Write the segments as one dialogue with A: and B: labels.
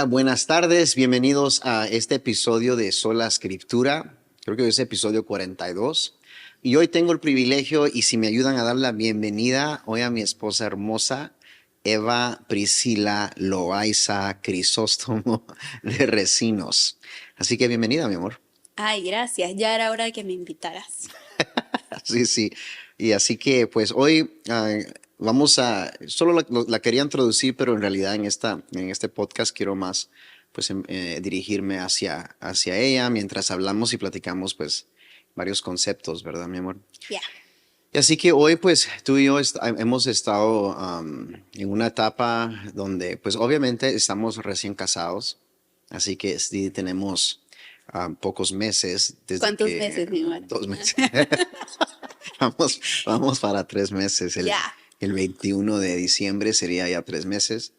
A: Hola, buenas tardes. Bienvenidos a este episodio de Sola Escritura. Creo que es episodio 42. Y hoy tengo el privilegio, y si me ayudan a dar la bienvenida, hoy a mi esposa hermosa, Eva Priscila Loaiza Crisóstomo de Recinos. Así que bienvenida, mi amor.
B: Ay, gracias. Ya era hora de que me invitaras.
A: Sí, sí. Y así que pues hoy vamos a, solo la quería introducir, pero en realidad en este podcast quiero más pues dirigirme hacia ella mientras hablamos y platicamos pues varios conceptos, ¿verdad, mi amor?
B: Ya.
A: Y así que hoy pues tú y yo hemos estado en una etapa donde pues obviamente estamos recién casados, así que sí tenemos pocos meses desde
B: ¿Cuántos
A: que,
B: meses, mi amor?
A: 2 meses. Vamos para 3 meses. El,
B: Ya.
A: el 21 de diciembre sería ya 3 meses.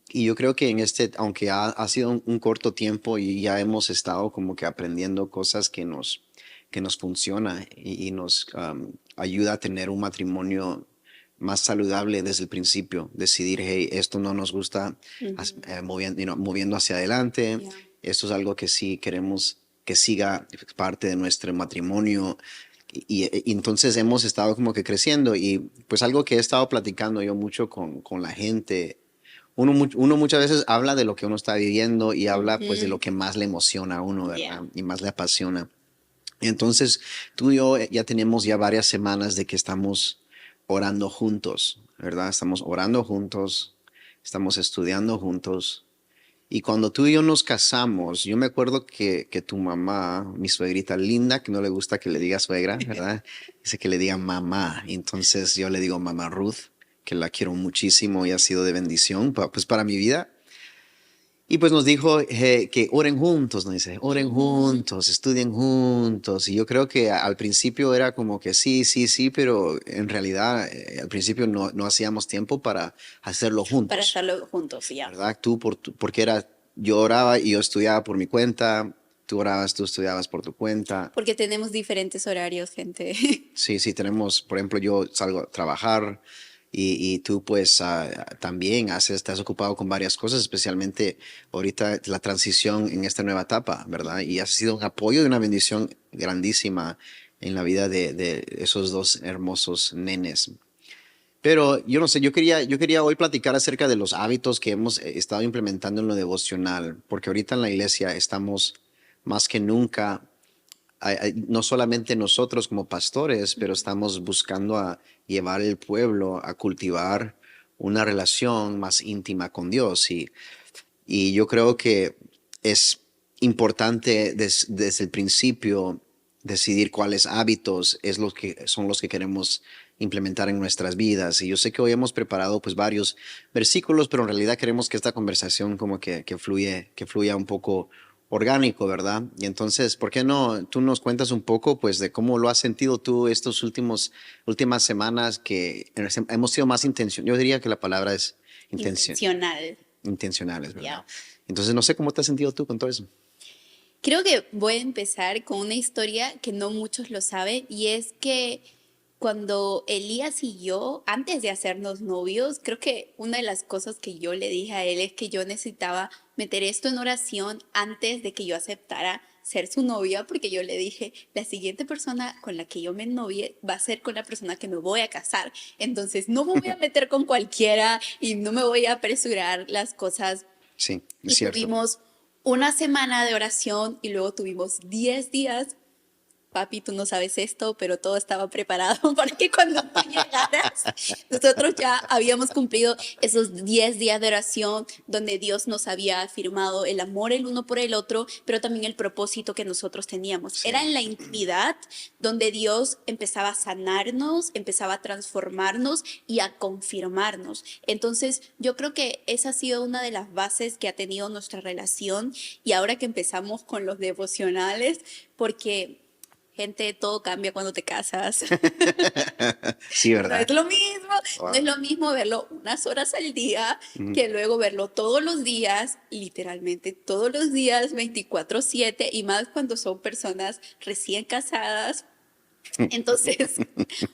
A: Y yo creo que aunque ha sido un corto tiempo y ya hemos estado como que aprendiendo cosas que nos funciona y nos ayuda a tener un matrimonio más saludable desde el principio. Decidir, hey, esto no nos gusta,
B: Ujú.
A: moviendo hacia adelante.
B: Ya.
A: Esto es algo que sí queremos que siga parte de nuestro matrimonio. Y entonces hemos estado como que creciendo y pues algo que he estado platicando yo mucho con la gente. Uno muchas veces habla de lo que uno está viviendo y habla pues de lo
B: Ujú.
A: que más le emociona a uno,
B: Ya.
A: ¿verdad? Y más le apasiona. Y entonces tú y yo ya tenemos ya varias semanas de que estamos orando juntos, ¿verdad? Estamos orando juntos, estamos estudiando juntos. Y cuando tú y yo nos casamos, yo me acuerdo que tu mamá, mi suegrita linda, que no le gusta que le diga suegra, ¿verdad? Dice que le diga mamá. Y entonces yo le digo mamá Ruth, que la quiero muchísimo y ha sido de bendición, pues para mi vida. Y pues nos dijo que oren juntos, nos dice, oren
B: Ujú.
A: juntos, estudien juntos. Y yo creo que al principio era como que sí, sí, sí, pero en realidad al principio no hacíamos tiempo para hacerlo
B: Para
A: juntos.
B: estarlo juntos, ya.
A: ¿Verdad? Porque yo oraba y yo estudiaba por mi cuenta, tú orabas, tú estudiabas por tu cuenta.
B: Porque tenemos diferentes horarios, gente.
A: Sí, sí, tenemos, por ejemplo, yo salgo a trabajar y tú pues también estás ocupado con varias cosas, especialmente ahorita la transición en esta nueva etapa, ¿verdad? Y has sido un apoyo y una bendición grandísima en la vida de esos dos hermosos nenes. Pero yo no sé, yo quería hoy platicar acerca de los hábitos que hemos estado implementando en lo devocional, porque ahorita en la iglesia estamos más que nunca, no solamente nosotros como pastores, pero estamos buscando a llevar el pueblo a cultivar una relación más íntima con Dios. Y yo creo que es importante desde el principio decidir cuáles hábitos son los que queremos implementar en nuestras vidas. Y yo sé que hoy hemos preparado pues varios versículos, pero en realidad queremos que esta conversación como que fluya un poco orgánico, ¿verdad? Y entonces, ¿por qué no tú nos cuentas un poco pues de cómo lo has sentido tú estos últimas semanas que hemos sido más intencionales? Yo diría que la palabra es
B: Intencional,
A: intencionales, ¿verdad?
B: ya.
A: Entonces, no sé cómo te has sentido tú con todo eso.
B: Creo que voy a empezar con una historia que no muchos lo saben y es que cuando Elías y yo, antes de hacernos novios, creo que una de las cosas que yo le dije a él es que yo necesitaba meter esto en oración antes de que yo aceptara ser su novia, porque yo le dije, la siguiente persona con la que yo me novie va a ser con la persona que me voy a casar. Entonces no me voy a meter con cualquiera y no me voy a apresurar las cosas.
A: Sí, es
B: Y
A: cierto.
B: tuvimos una semana de oración y luego tuvimos 10 días. Papi, tú no sabes esto, pero todo estaba preparado para que cuando tú llegaras, nosotros ya habíamos cumplido esos 10 días de oración donde Dios nos había afirmado el amor el uno por el otro, pero también el propósito que nosotros teníamos. Era
A: Sí.
B: en la intimidad donde Dios empezaba a sanarnos, empezaba a transformarnos y a confirmarnos. Entonces, yo creo que esa ha sido una de las bases que ha tenido nuestra relación y ahora que empezamos con los devocionales, porque gente, todo cambia cuando te casas.
A: Sí,
B: No es
A: ¿verdad?
B: lo mismo, no es
A: Wow.
B: lo mismo verlo unas horas al día
A: Ujú.
B: que luego verlo todos los días, literalmente todos los días, 24/7, y más cuando son personas recién casadas. Entonces,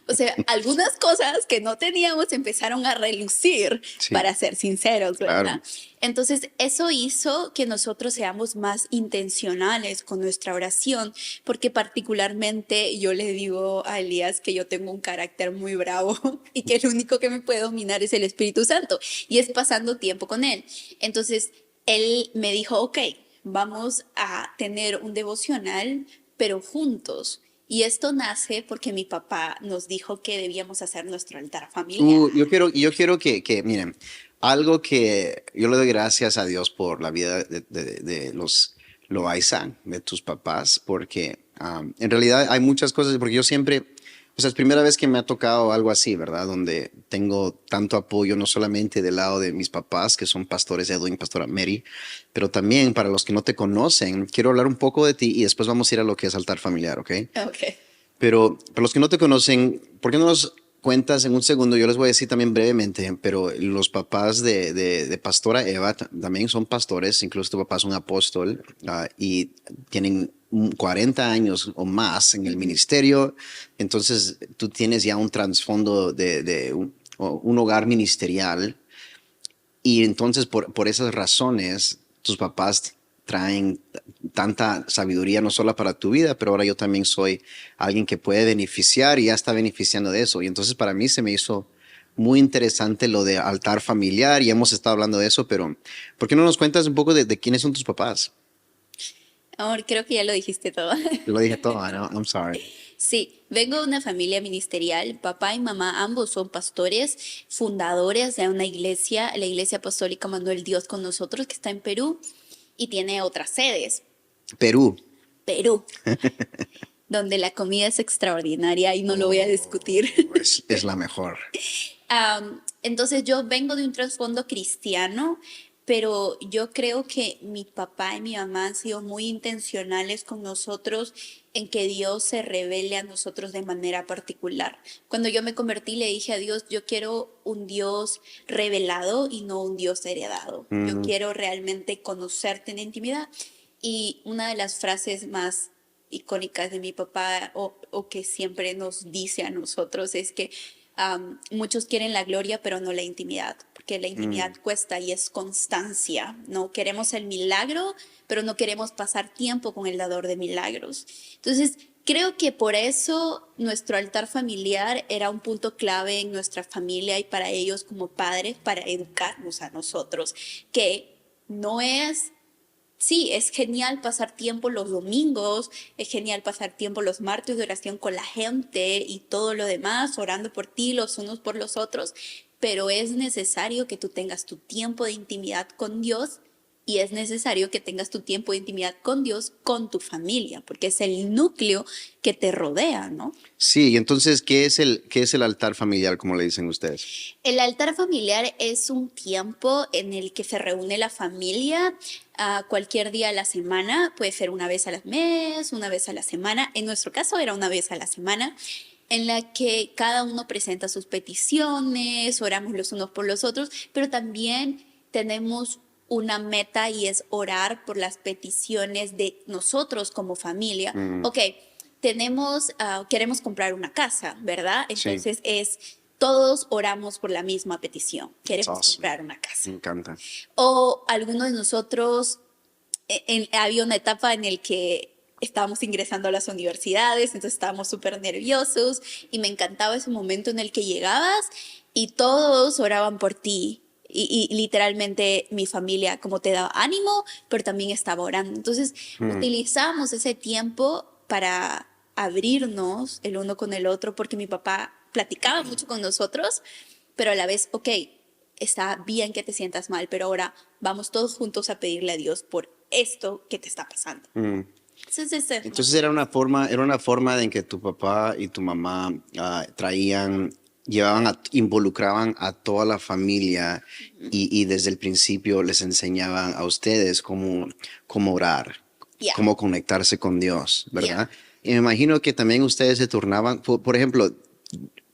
B: o sea, algunas cosas que no teníamos empezaron a relucir,
A: Sí,
B: para ser sinceros,
A: claro.
B: ¿verdad? Entonces, eso hizo que nosotros seamos más intencionales con nuestra oración, porque particularmente yo le digo a Elías que yo tengo un carácter muy bravo y que el único que me puede dominar es el Espíritu Santo y es pasando tiempo con él. Entonces, él me dijo, ok, vamos a tener un devocional, pero juntos. Y esto nace porque mi papá nos dijo que debíamos hacer nuestro altar familiar.
A: Yo quiero miren, algo que yo le doy gracias a Dios por la vida de los Loaiza, de tus papás, porque en realidad hay muchas cosas, porque yo siempre, o sea, es primera vez que me ha tocado algo así, ¿verdad? Donde tengo tanto apoyo, no solamente del lado de mis papás, que son pastores Edwin, pastora Mary, pero también para los que no te conocen, quiero hablar un poco de ti y después vamos a ir a lo que es altar familiar, ¿ok?
B: Ok.
A: Pero para los que no te conocen, ¿por qué no nos cuentas en un segundo? Yo les voy a decir también brevemente, pero los papás de Pastora Eva también son pastores, incluso tu papá es un apóstol y tienen 40 años o más en el ministerio, entonces tú tienes ya un trasfondo de un hogar ministerial y entonces por esas razones tus papás traen tanta sabiduría no solo para tu vida, pero ahora yo también soy alguien que puede beneficiar y ya está beneficiando de eso. Y entonces para mí se me hizo muy interesante lo de altar familiar y hemos estado hablando de eso, pero ¿por qué no nos cuentas un poco de quiénes son tus papás?
B: Amor, creo que ya lo dijiste todo.
A: Yo lo dije todo, ¿no? I'm sorry.
B: Sí, vengo de una familia ministerial. Papá y mamá ambos son pastores, fundadores de una iglesia, la Iglesia Apostólica Manuel Dios con nosotros, que está en Perú y tiene otras sedes.
A: Perú.
B: Perú, donde la comida es extraordinaria y no lo voy a discutir.
A: Es la mejor.
B: Entonces yo vengo de un trasfondo cristiano, pero yo creo que mi papá y mi mamá han sido muy intencionales con nosotros en que Dios se revele a nosotros de manera particular. Cuando yo me convertí, le dije a Dios, yo quiero un Dios revelado y no un Dios heredado. Yo
A: Mm,
B: quiero realmente conocerte en intimidad. Y una de las frases más icónicas de mi papá o que siempre nos dice a nosotros es que muchos quieren la gloria, pero no la intimidad, porque la intimidad
A: mm.
B: cuesta y es constancia. No queremos el milagro, pero no queremos pasar tiempo con el dador de milagros. Entonces, creo que por eso nuestro altar familiar era un punto clave en nuestra familia y para ellos como padres, para educarnos a nosotros, que no es. Sí, es genial pasar tiempo los domingos, es genial pasar tiempo los martes de oración con la gente y todo lo demás, orando por ti los unos por los otros, pero es necesario que tú tengas tu tiempo de intimidad con Dios y es necesario que tengas tu tiempo de intimidad con Dios, con tu familia, porque es el núcleo que te rodea, ¿no?
A: Sí, y entonces, qué es el altar familiar, como le dicen ustedes?
B: El altar familiar es un tiempo en el que se reúne la familia cualquier día a la semana, puede ser una vez al mes, una vez a la semana. En nuestro caso era una vez a la semana, en la que cada uno presenta sus peticiones, oramos los unos por los otros, pero también tenemos una meta y es orar por las peticiones de nosotros como familia.
A: Mm,
B: Ok, queremos comprar una casa, ¿verdad?
A: sí,
B: Entonces todos oramos por la misma petición,
A: that's
B: queremos
A: awesome.
B: comprar una casa.
A: Me encanta.
B: O algunos de nosotros, había una etapa en la que estábamos ingresando a las universidades, entonces estábamos súper nerviosos y me encantaba ese momento en el que llegabas y todos oraban por ti. Y literalmente mi familia como te daba ánimo, pero también estaba orando. Entonces
A: Mm.
B: utilizamos ese tiempo para abrirnos el uno con el otro, porque mi papá platicaba mucho con nosotros, pero a la vez, ok, está bien que te sientas mal, pero ahora vamos todos juntos a pedirle a Dios por esto que te está pasando.
A: Mm.
B: Entonces, ese es más
A: Entonces
B: o menos.
A: era una forma de en que tu papá y tu mamá involucraban a toda la familia y desde el principio les enseñaban a ustedes cómo orar,
B: Ya,
A: cómo conectarse con Dios,
B: ya.
A: ¿verdad? Y me imagino que también ustedes se turnaban, por ejemplo,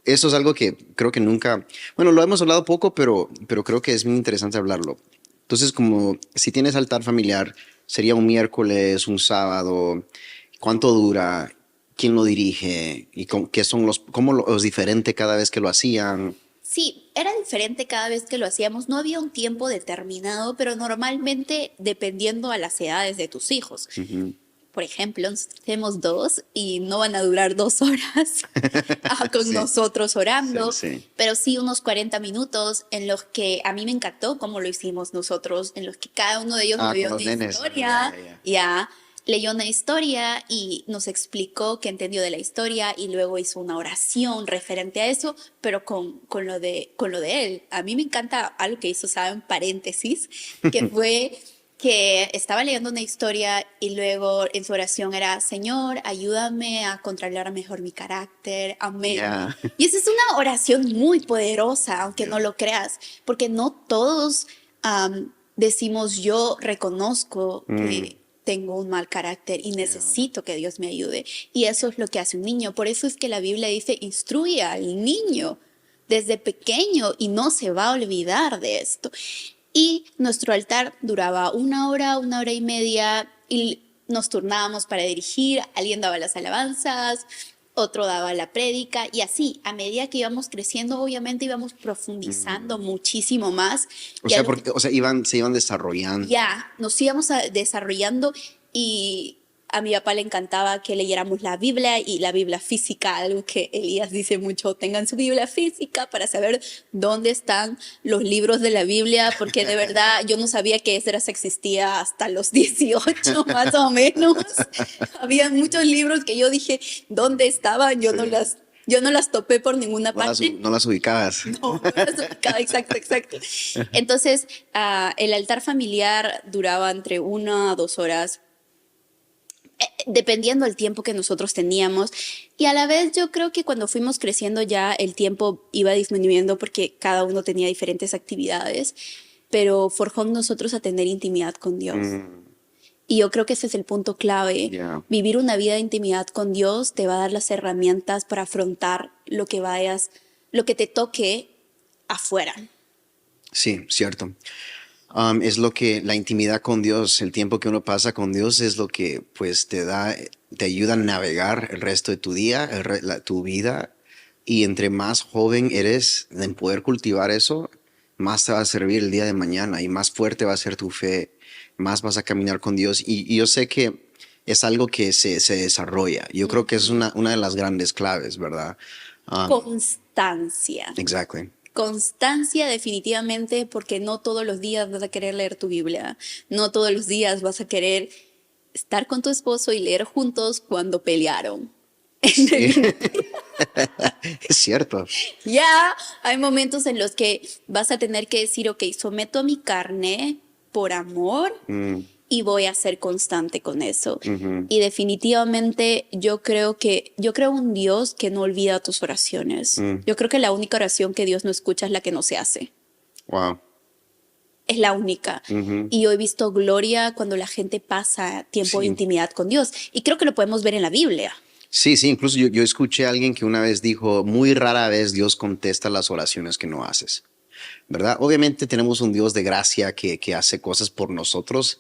A: eso es algo que creo que nunca, bueno, lo hemos hablado poco, pero creo que es muy interesante hablarlo. Entonces, como si tienes altar familiar, sería un miércoles, un sábado, ¿cuánto dura? quién lo dirige y qué son cómo es diferente cada vez que lo hacían.
B: Sí, era diferente cada vez que lo hacíamos. No había un tiempo determinado, pero normalmente dependiendo a las edades de tus hijos.
A: Ujú.
B: Por ejemplo, nosotros tenemos dos y no van a durar 2 horas con
A: Sí,
B: nosotros
A: sí,
B: orando,
A: sí.
B: pero sí unos 40 minutos en los que a mí me encantó cómo lo hicimos nosotros, en los que cada uno de ellos nos
A: Ah, con
B: dio
A: los
B: una
A: nenes. Ya,
B: historia,
A: ya, ya.
B: ya leyó una historia y nos explicó qué entendió de la historia y luego hizo una oración referente a eso, pero con lo de él. A mí me encanta algo que hizo, ¿saben? Paréntesis, que fue que estaba leyendo una historia y luego en su oración era, Señor, ayúdame a controlar mejor mi carácter, amén.
A: Ya.
B: Y esa es una oración muy poderosa, aunque
A: Ya.
B: no lo creas, porque no todos decimos, yo reconozco
A: Mm,
B: que tengo un mal carácter y
A: ya.
B: necesito que Dios me ayude. Y eso es lo que hace un niño. Por eso es que la Biblia dice, instruye al niño desde pequeño y no se va a olvidar de esto. Y nuestro altar duraba una hora y media y nos turnábamos para dirigir, alguien daba las alabanzas, otro daba la prédica y así, a medida que íbamos creciendo, obviamente íbamos profundizando
A: Mm.
B: muchísimo más
A: O
B: y
A: sea,
B: algo
A: porque, o sea, se iban desarrollando.
B: ya nos íbamos desarrollando y a mi papá le encantaba que leyéramos la Biblia y la Biblia física, algo que Elías dice mucho, tengan su Biblia física para saber dónde están los libros de la Biblia, porque de verdad yo no sabía que Esdras existía hasta los 18 más o menos. Había muchos libros que yo dije, ¿dónde estaban?
A: Sí.
B: Yo no las topé por ninguna parte.
A: No las ubicabas.
B: No, no las ubicaba, exacto, exacto. Entonces, el altar familiar duraba entre 1 a 2 horas, dependiendo del tiempo que nosotros teníamos. Y a la vez yo creo que cuando fuimos creciendo ya el tiempo iba disminuyendo porque cada uno tenía diferentes actividades, pero forjó en nosotros a tener intimidad con Dios.
A: Mm,
B: Y yo creo que ese es el punto clave.
A: ya.
B: Vivir una vida de intimidad con Dios te va a dar las herramientas para afrontar lo que te toque afuera.
A: Sí, cierto. Es lo que la intimidad con Dios, el tiempo que uno pasa con Dios es lo que pues te ayuda a navegar el resto de tu día, tu vida. Y entre más joven eres en poder cultivar eso, más te va a servir el día de mañana y más fuerte va a ser tu fe, más vas a caminar con Dios. Y yo sé que es algo que se desarrolla. Yo creo que es una de las grandes claves, ¿verdad?
B: Constancia.
A: Exactly.
B: Constancia definitivamente porque no todos los días vas a querer leer tu Biblia, no todos los días vas a querer estar con tu esposo y leer juntos cuando pelearon.
A: Sí, es cierto.
B: Ya hay momentos en los que vas a tener que decir, ok, someto a mi carne por amor
A: Mm,
B: y voy a ser constante con eso.
A: ujú.
B: Y definitivamente yo creo un Dios que no olvida tus oraciones.
A: Mm,
B: Yo creo que la única oración que Dios no escucha es la que no se hace.
A: wow.
B: Es la única.
A: Ujú.
B: Y yo he visto gloria cuando la gente pasa tiempo de
A: Sí.
B: intimidad con Dios. Y creo que lo podemos ver en la Biblia.
A: Sí, sí, incluso yo escuché a alguien que una vez dijo, muy rara vez Dios contesta las oraciones que no haces, ¿verdad? Obviamente tenemos un Dios de gracia que hace cosas por nosotros,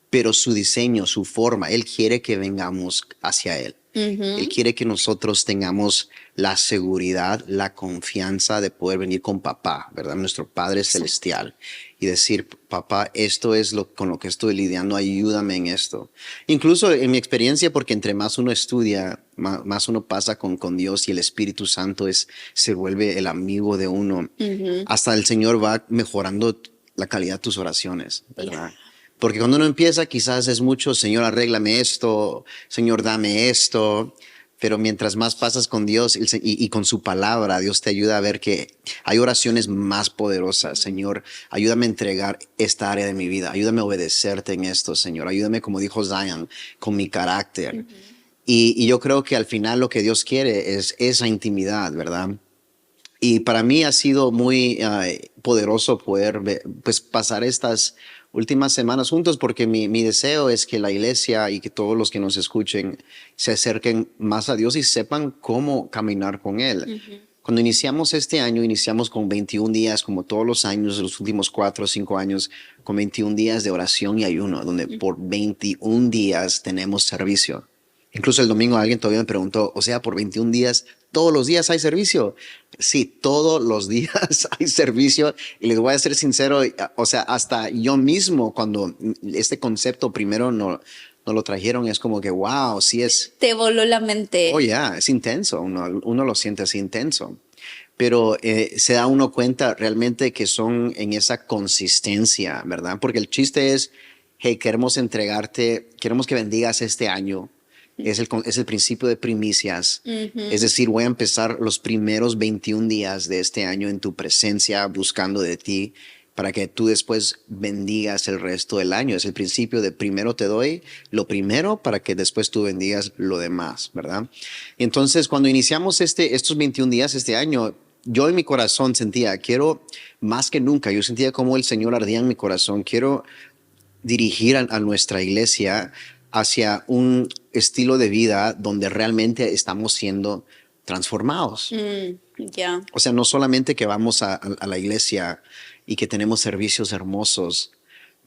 A: pero su diseño, su forma, Él quiere que vengamos hacia Él. Él
B: Ujú.
A: quiere que nosotros tengamos la seguridad, la confianza de poder venir con papá, ¿verdad? Nuestro Padre
B: Exacto.
A: Celestial y decir, papá, esto es con lo que estoy lidiando, ayúdame en esto. Incluso en mi experiencia, porque entre más uno estudia, más uno pasa con Dios y el Espíritu Santo se vuelve el amigo de uno.
B: Ujú.
A: Hasta el Señor va mejorando la calidad de tus oraciones,
B: Ya.
A: ¿verdad? Porque cuando uno empieza, quizás es mucho, Señor, arréglame esto, Señor, dame esto. Pero mientras más pasas con Dios y con su palabra, Dios te ayuda a ver que hay oraciones más poderosas. Señor, ayúdame a entregar esta área de mi vida. Ayúdame a obedecerte en esto, Señor. Ayúdame, como dijo Zion, con mi carácter. Y yo creo que al final lo que Dios quiere es esa intimidad, ¿verdad? Y para mí ha sido muy poderoso poder pues, pasar estas últimas semanas juntos porque mi deseo es que la iglesia y que todos los que nos escuchen se acerquen más a Dios y sepan cómo caminar con Él. Cuando iniciamos este año, iniciamos con 21 días, como todos los años, los últimos 4 o 5 años, con 21 días de oración y ayuno, donde por 21 días tenemos servicio. Incluso el domingo alguien todavía me preguntó, o sea, por 21 días, ¿todos los días hay servicio? Sí, todos los días hay servicio. Y les voy a ser sincero, o sea, hasta yo mismo, cuando este concepto primero no lo trajeron, es como que, wow, sí es,
B: Te voló la
A: oh
B: mente.
A: ya, es intenso, uno lo siente así intenso. Pero se da uno cuenta realmente que son en esa consistencia, ¿verdad? Porque el chiste es, hey, queremos entregarte, queremos que bendigas este año. Es el principio de primicias. Es
B: Ujú.
A: decir, voy a empezar los primeros 21 días de este año en tu presencia, buscando de ti, para que tú después bendigas el resto del año. Es el principio de primero te doy lo primero para que después tú bendigas lo demás, ¿verdad? Entonces, cuando iniciamos estos 21 días este año, yo en mi corazón sentía, quiero más que nunca, yo sentía como el Señor ardía en mi corazón, quiero dirigir a nuestra iglesia hacia un estilo de vida donde realmente estamos siendo transformados.
B: Ya.
A: O sea, no solamente que vamos a la iglesia y que tenemos servicios hermosos,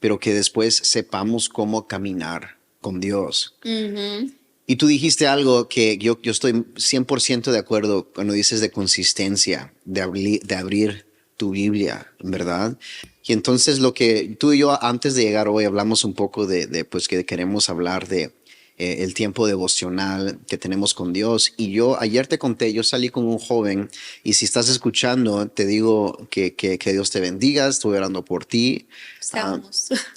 A: pero que después sepamos cómo caminar con Dios.
B: Ujú.
A: Y tú dijiste algo que yo estoy 100% de acuerdo cuando dices de consistencia, de abrir tu Biblia, ¿verdad? Y entonces lo que tú y yo antes de llegar hoy hablamos un poco pues que queremos hablar de el tiempo devocional que tenemos con Dios. Y yo ayer te conté, yo salí con un joven y si estás escuchando, te digo que Dios te bendiga, estuve orando por ti. Ah,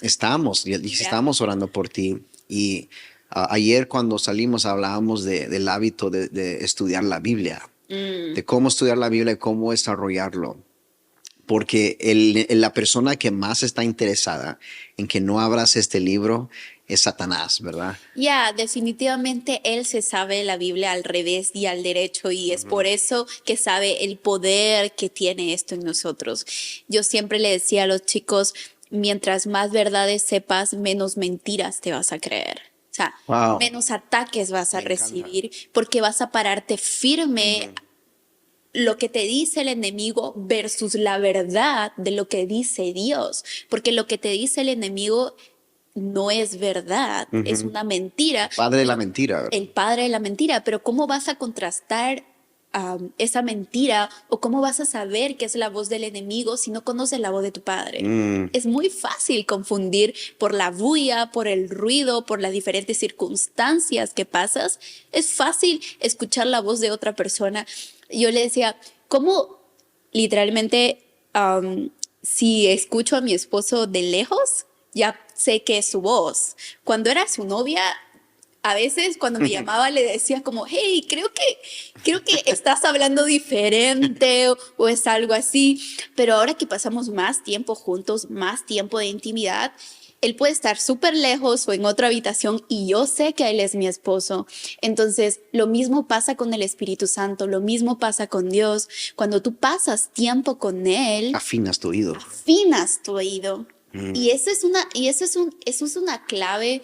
B: Estamos.
A: y
B: Ya.
A: estamos orando por ti. Y ayer cuando salimos hablábamos del hábito de estudiar la Biblia,
B: Mm,
A: de cómo estudiar la Biblia y cómo desarrollarlo. Porque la persona que más está interesada en que no abras este libro es Satanás, ¿verdad?
B: ya, definitivamente él se sabe la Biblia al revés y al derecho y es por eso que sabe el poder que tiene esto en nosotros. Yo siempre le decía a los chicos, mientras más verdades sepas, menos mentiras te vas a creer. O sea,
A: Wow,
B: menos ataques vas a
A: me encanta.
B: recibir porque vas a pararte firme lo que te dice el enemigo versus la verdad de lo que dice Dios, porque lo que te dice el enemigo no es verdad, es
A: Ujú.
B: una mentira,
A: Padre de la
B: pero
A: mentira.
B: el padre de la mentira, pero ¿cómo vas a contrastar esa mentira o cómo vas a saber que es la voz del enemigo si no conoces la voz de tu padre?
A: Mm,
B: Es muy fácil confundir por la bulla, por el ruido, por las diferentes circunstancias que pasas. Es fácil escuchar la voz de otra persona. Yo le decía, ¿cómo literalmente si escucho a mi esposo de lejos, ya sé que es su voz? Cuando era su novia, a veces cuando me llamaba le decía como, hey, creo que estás hablando diferente o es algo así, pero ahora que pasamos más tiempo juntos, más tiempo de intimidad, él puede estar súper lejos o en otra habitación y yo sé que él es mi esposo. Entonces, lo mismo pasa con el Espíritu Santo, lo mismo pasa con Dios. Cuando tú pasas tiempo con él,
A: afinas tu oído.
B: afinas tu oído.
A: Mm,
B: Y eso es una clave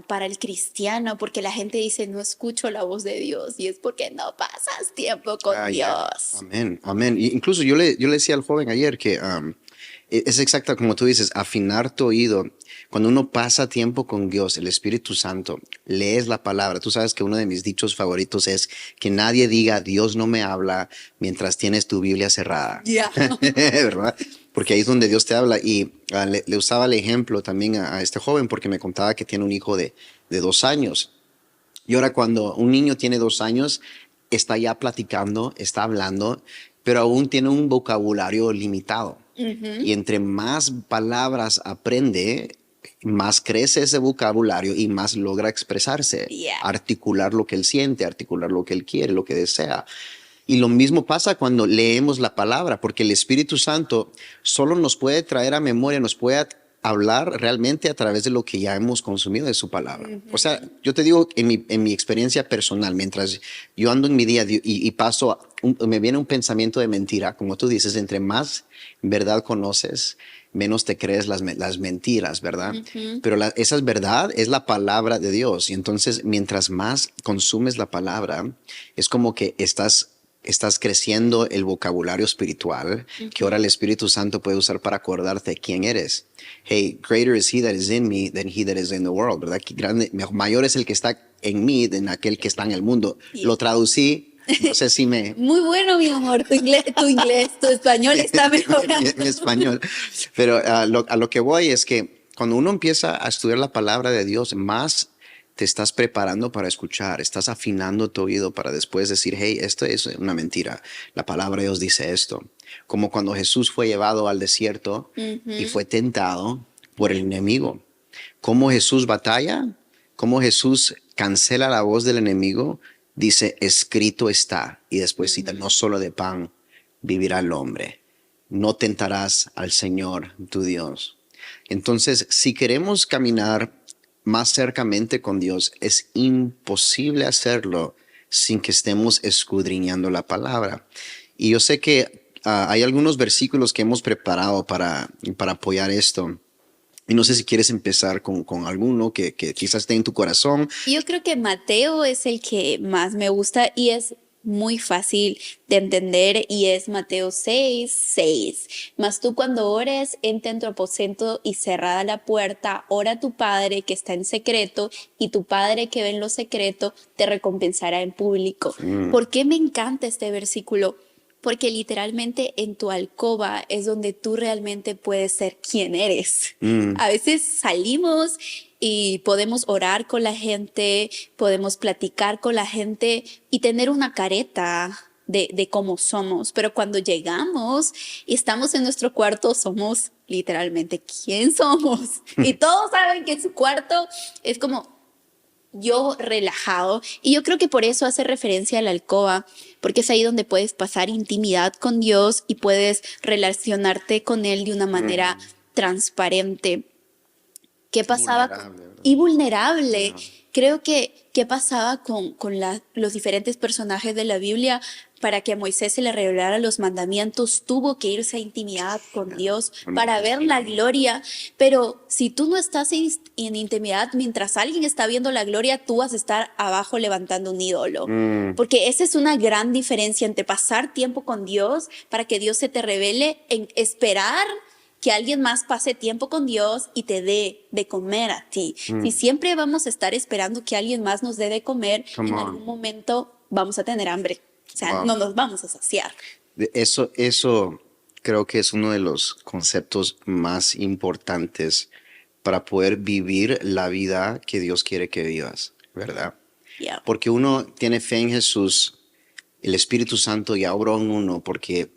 B: para el cristiano, porque la gente dice, no escucho la voz de Dios, y es porque no pasas tiempo con
A: ya.
B: Dios.
A: Amén, amén. Y incluso yo le decía al joven ayer que es exacta como tú dices, afinar tu oído. Cuando uno pasa tiempo con Dios, el Espíritu Santo, lees la palabra. Tú sabes que uno de mis dichos favoritos es que nadie diga Dios no me habla mientras tienes tu Biblia cerrada.
B: Ya.
A: ¿Verdad? Porque ahí es donde Dios te habla. Y le usaba el ejemplo también a este joven porque me contaba que tiene un hijo de 2 años. Y ahora cuando un niño tiene 2 años, está ya platicando, está hablando, pero aún tiene un vocabulario limitado.
B: Ujú.
A: Y entre más palabras aprende, más crece ese vocabulario y más logra expresarse,
B: Ya.
A: articular lo que él siente, articular lo que él quiere, lo que desea. Y lo mismo pasa cuando leemos la palabra, porque el Espíritu Santo solo nos puede traer a memoria, nos puede hablar realmente a través de lo que ya hemos consumido de su palabra. O sea, yo te digo en mi experiencia personal, mientras yo ando en mi día y paso, me viene un pensamiento de mentira, como tú dices, entre más verdad conoces, menos te crees las mentiras, ¿verdad?
B: Ujú.
A: Pero esa es verdad, es la palabra de Dios. Y entonces, mientras más consumes la palabra, es como que estás estás creciendo el vocabulario espiritual que ahora el Espíritu Santo puede usar para acordarte de quién eres. Hey, greater is he that is in me than he that is in the world, ¿verdad? Que grande, mayor es el que está en mí than aquel que está en el mundo.
B: Sí.
A: Lo traducí, no sé si me...
B: Muy bueno, mi amor, tu español está mejorando.
A: mi español. Pero a lo que voy es que cuando uno empieza a estudiar la palabra de Dios, más te estás preparando para escuchar, estás afinando tu oído para después decir, hey, esto es una mentira. La palabra de Dios dice esto. Como cuando Jesús fue llevado al desierto y fue tentado por el enemigo. Cómo Jesús batalla, cómo Jesús cancela la voz del enemigo, dice, escrito está. Y después cita, no solo de pan vivirá el hombre. No tentarás al Señor tu Dios. Entonces, si queremos caminar más cercamente con Dios, es imposible hacerlo sin que estemos escudriñando la palabra. Y yo sé que hay algunos versículos que hemos preparado para apoyar esto. Y no sé si quieres empezar con alguno que quizás esté en tu corazón.
B: Yo creo que Mateo es el que más me gusta y es muy fácil de entender y es Mateo 6:6. Mas tú cuando ores, entra en tu aposento y cerrada la puerta, ora a tu Padre que está en secreto y tu Padre que ve en lo secreto te recompensará en público. ¿Por qué me encanta este versículo? Porque literalmente en tu alcoba es donde tú realmente puedes ser quien eres. A veces salimos y podemos orar con la gente, podemos platicar con la gente y tener una careta de cómo somos. Pero cuando llegamos y estamos en nuestro cuarto, somos literalmente quién somos. Y todos saben que su cuarto es como yo relajado. Y yo creo que por eso hace referencia a la alcoba, porque es ahí donde puedes pasar intimidad con Dios y puedes relacionarte con Él de una manera transparente. ¿Qué pasaba?
A: Vulnerable,
B: Y vulnerable.
A: ¿verdad?
B: Creo que qué pasaba con los diferentes personajes de la Biblia para que a Moisés se le revelara los mandamientos, tuvo que irse a intimidad con Dios para ver la gloria. Pero si tú no estás en intimidad mientras alguien está viendo la gloria, tú vas a estar abajo levantando un ídolo. Porque esa es una gran diferencia entre pasar tiempo con Dios para que Dios se te revele, en esperar que alguien más pase tiempo con Dios y te dé de comer a ti. Si siempre vamos a estar esperando que alguien más nos dé de comer,
A: Come
B: en
A: on.
B: algún momento vamos a tener hambre. O sea,
A: Wow.
B: no nos vamos a saciar.
A: Eso creo que es uno de los conceptos más importantes para poder vivir la vida que Dios quiere que vivas, ¿verdad?
B: Yeah.
A: Porque uno tiene fe en Jesús, el Espíritu Santo ya obró en uno, porque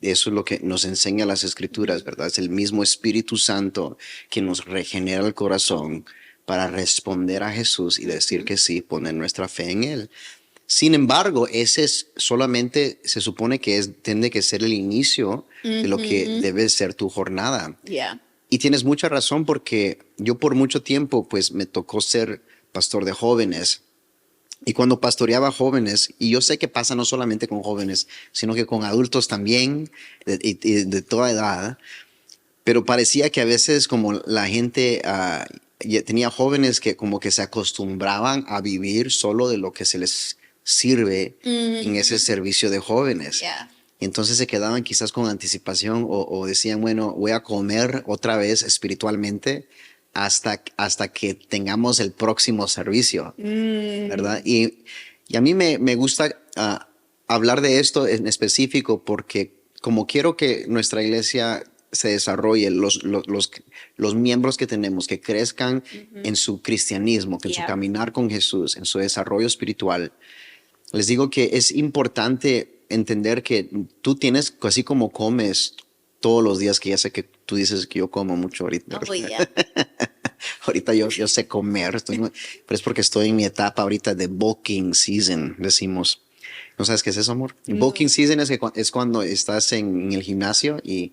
A: eso es lo que nos enseña las Escrituras, ¿verdad? Es el mismo Espíritu Santo que nos regenera el corazón para responder a Jesús y decir que sí, poner nuestra fe en Él. Sin embargo, ese es solamente, se supone que tiene que ser el inicio de lo que debe ser tu jornada.
B: Yeah.
A: Y tienes mucha razón, porque yo por mucho tiempo pues me tocó ser pastor de jóvenes. Y cuando pastoreaba jóvenes, y yo sé que pasa no solamente con jóvenes, sino que con adultos también, de toda edad, pero parecía que a veces como la gente tenía jóvenes que como que se acostumbraban a vivir solo de lo que se les sirve en ese servicio de jóvenes.
B: Yeah.
A: Y entonces se quedaban quizás con anticipación o decían, bueno, voy a comer otra vez espiritualmente hasta que tengamos el próximo servicio, ¿verdad? Y a mí me gusta hablar de esto en específico porque como quiero que nuestra iglesia se desarrolle, los miembros que tenemos, que crezcan en su cristianismo, en su
B: Yeah.
A: caminar con Jesús, en su desarrollo espiritual, les digo que es importante entender que tú tienes, así como comes todos los días, que ya sé que tú dices que yo como mucho ahorita.
B: Oh, yeah.
A: Ahorita yo sé comer, pero es porque estoy en mi etapa ahorita de bulking season, decimos. ¿No sabes qué es eso, amor?
B: No.
A: Bulking season es cuando estás en el gimnasio y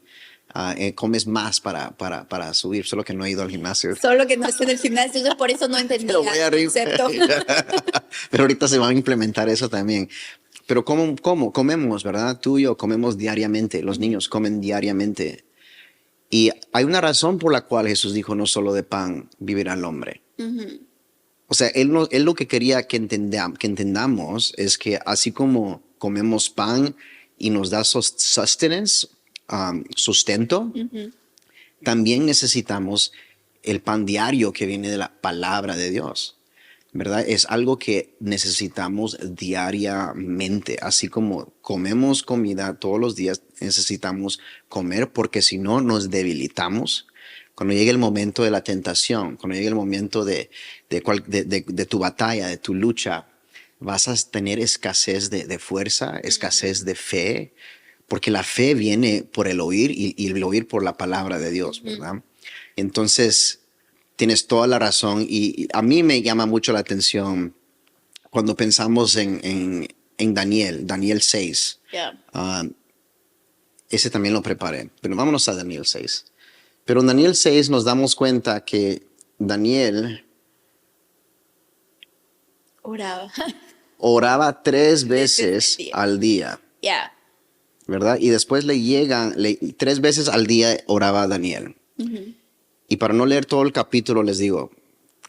A: comes más para subir, solo que no he ido al gimnasio.
B: Solo que no esté en el gimnasio, yo por eso no entendía
A: Pero voy
B: el
A: arriba.
B: concepto.
A: Pero ahorita se va a implementar eso también. Pero ¿cómo comemos, verdad? Tú y yo comemos diariamente, los niños comen diariamente. Y hay una razón por la cual Jesús dijo, no solo de pan vivirá el hombre. O sea, él lo que quería que entendamos es que así como comemos pan y nos da sustenance, sustento, también necesitamos el pan diario que viene de la palabra de Dios. ¿Verdad? Es algo que necesitamos diariamente, así como comemos comida todos los días, necesitamos comer porque si no nos debilitamos. Cuando llegue el momento de la tentación, cuando llegue el momento de tu batalla, de tu lucha, vas a tener escasez de fuerza, escasez de fe, porque la fe viene por el oír y el oír por la palabra de Dios, ¿verdad? Entonces, tienes toda la razón y a mí me llama mucho la atención cuando pensamos en Daniel 6.
B: Yeah.
A: Ese también lo preparé, pero vámonos a Daniel 6. Pero en Daniel 6 nos damos cuenta que Daniel oraba 3 veces al día.
B: Yeah.
A: ¿Verdad? Y después 3 veces al día oraba Daniel. Y para no leer todo el capítulo, les digo,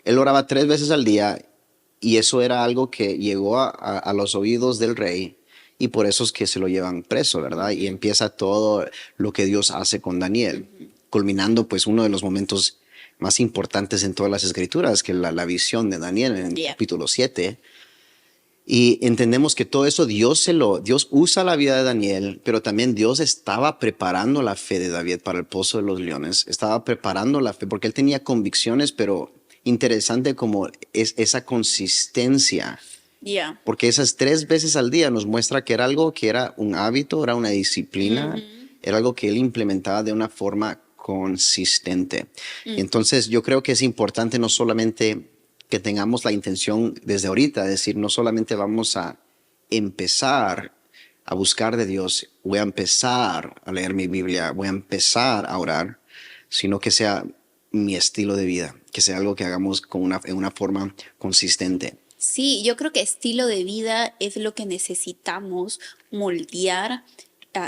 A: él oraba 3 veces al día y eso era algo que llegó a los oídos del rey y por eso es que se lo llevan preso, ¿verdad? Y empieza todo lo que Dios hace con Daniel, culminando pues uno de los momentos más importantes en todas las escrituras, que es la visión de Daniel en el capítulo 7. Y entendemos que todo eso Dios usa la vida de Daniel, pero también Dios estaba preparando la fe de David para el pozo de los leones. Estaba preparando la fe porque él tenía convicciones, pero interesante como es esa consistencia.
B: Yeah.
A: Porque esas 3 veces al día nos muestra que era algo que era un hábito, era una disciplina, era algo que él implementaba de una forma consistente. Entonces yo creo que es importante no solamente que tengamos la intención desde ahorita, es decir, no solamente vamos a empezar a buscar de Dios, voy a empezar a leer mi Biblia, voy a empezar a orar, sino que sea mi estilo de vida, que sea algo que hagamos en una forma consistente.
B: Sí, yo creo que estilo de vida es lo que necesitamos moldear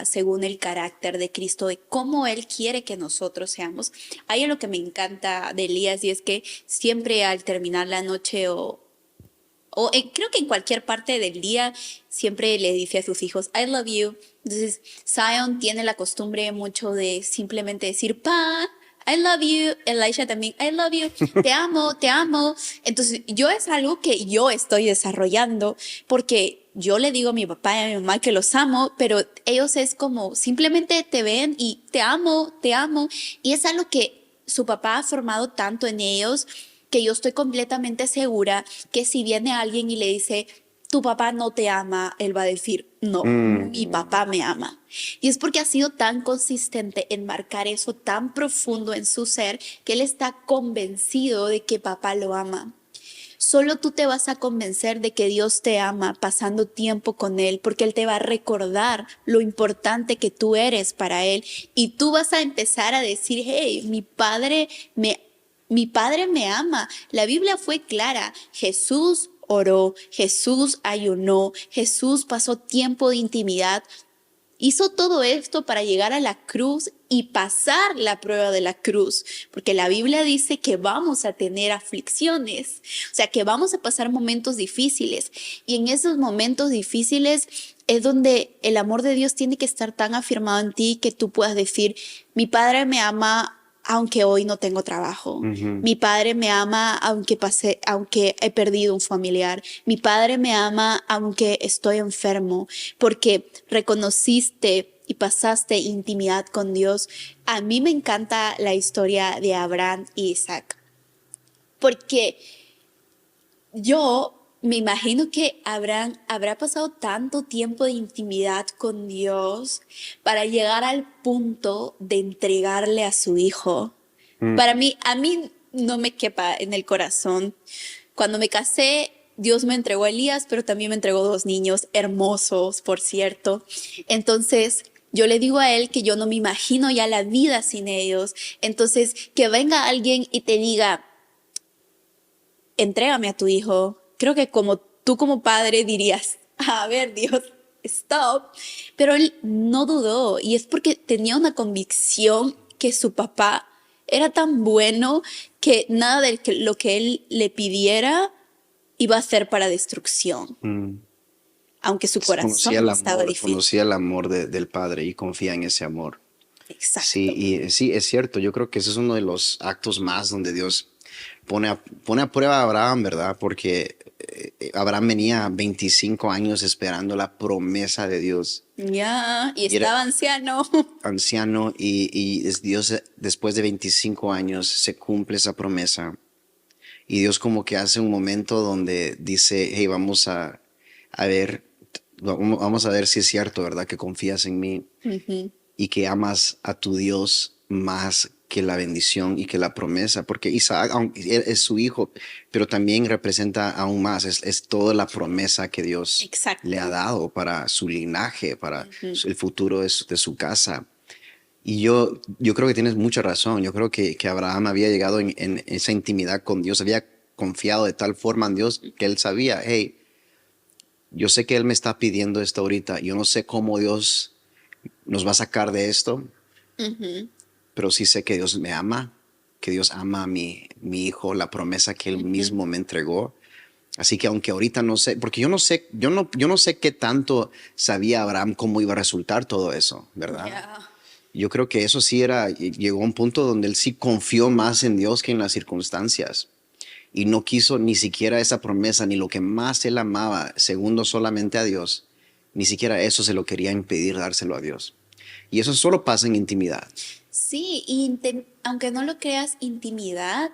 B: según el carácter de Cristo, de cómo Él quiere que nosotros seamos. Hay algo que me encanta de Elías y es que siempre al terminar la noche creo que en cualquier parte del día siempre le dice a sus hijos, I love you. Entonces Zion tiene la costumbre mucho de simplemente decir, Pa, I love you. Elisha también, I love you. Te amo, te amo. Entonces es algo que yo estoy desarrollando porque yo le digo a mi papá y a mi mamá que los amo, pero ellos es como simplemente te ven y te amo, te amo. Y es algo que su papá ha formado tanto en ellos que yo estoy completamente segura que si viene alguien y le dice, tu papá no te ama, él va a decir, no, mi papá me ama. Y es porque ha sido tan consistente en marcar eso tan profundo en su ser que él está convencido de que papá lo ama. Solo tú te vas a convencer de que Dios te ama pasando tiempo con Él, porque Él te va a recordar lo importante que tú eres para Él. Y tú vas a empezar a decir, hey, mi padre me ama. La Biblia fue clara. Jesús oró, Jesús ayunó, Jesús pasó tiempo de intimidad. Hizo todo esto para llegar a la cruz y pasar la prueba de la cruz, porque la Biblia dice que vamos a tener aflicciones, o sea, que vamos a pasar momentos difíciles. Y en esos momentos difíciles es donde el amor de Dios tiene que estar tan afirmado en ti que tú puedas decir, mi Padre me ama aunque hoy no tengo trabajo. Mi padre me ama aunque he perdido un familiar. Mi padre me ama aunque estoy enfermo, porque reconociste y pasaste intimidad con Dios. A mí me encanta la historia de Abraham y Isaac, porque yo me imagino que Abraham habrá pasado tanto tiempo de intimidad con Dios para llegar al punto de entregarle a su hijo. A mí no me quepa en el corazón. Cuando me casé, Dios me entregó a Elías, pero también me entregó 2 niños hermosos, por cierto. Entonces, yo le digo a él que yo no me imagino ya la vida sin ellos. Entonces, que venga alguien y te diga, entrégame a tu hijo. Creo que tú como padre dirías, a ver, Dios, stop. Pero él no dudó y es porque tenía una convicción que su papá era tan bueno que nada de lo que él le pidiera iba a ser para destrucción. aunque su
A: Conocía
B: corazón
A: el
B: estaba
A: amor,
B: difícil.
A: conocía el amor del Padre y confía en ese amor. Sí,
B: Exacto.
A: y sí, es cierto. Yo creo que ese es uno de los actos más donde Dios pone a prueba a Abraham, ¿verdad? Porque Abraham venía 25 años esperando la promesa de Dios.
B: Ya, y
A: Y era
B: estaba anciano.
A: anciano y Dios después de 25 años se cumple esa promesa. Y Dios como que hace un momento donde dice, hey, a ver, vamos a ver si es cierto, ¿verdad? Que confías en mí
B: Ujú.
A: y que amas a tu Dios más que la bendición y que la promesa, porque Isaac aunque él es su hijo, pero también representa aún más, es toda la promesa que Dios le ha
B: Exacto.
A: dado para su linaje, para
B: Ujú.
A: el futuro de su casa. Y yo creo que tienes mucha razón, yo creo que Abraham había llegado en esa intimidad con Dios, había confiado de tal forma en Dios que él sabía, hey, yo sé que Él me está pidiendo esto ahorita, yo no sé cómo Dios nos va a sacar de esto,
B: Ujú.
A: pero sí sé que Dios me ama, que Dios ama a mi hijo, la promesa que Él
B: Ujú.
A: mismo me entregó. Así que aunque ahorita no sé, porque yo no sé qué tanto sabía Abraham cómo iba a resultar todo eso, ¿verdad?
B: Ya.
A: Yo creo que eso sí llegó a un punto donde él sí confió más en Dios que en las circunstancias y no quiso ni siquiera esa promesa, ni lo que más él amaba, segundo solamente a Dios, ni siquiera eso se lo quería impedir dárselo a Dios. Y eso solo pasa en intimidad.
B: Sí, y aunque no lo creas, intimidad,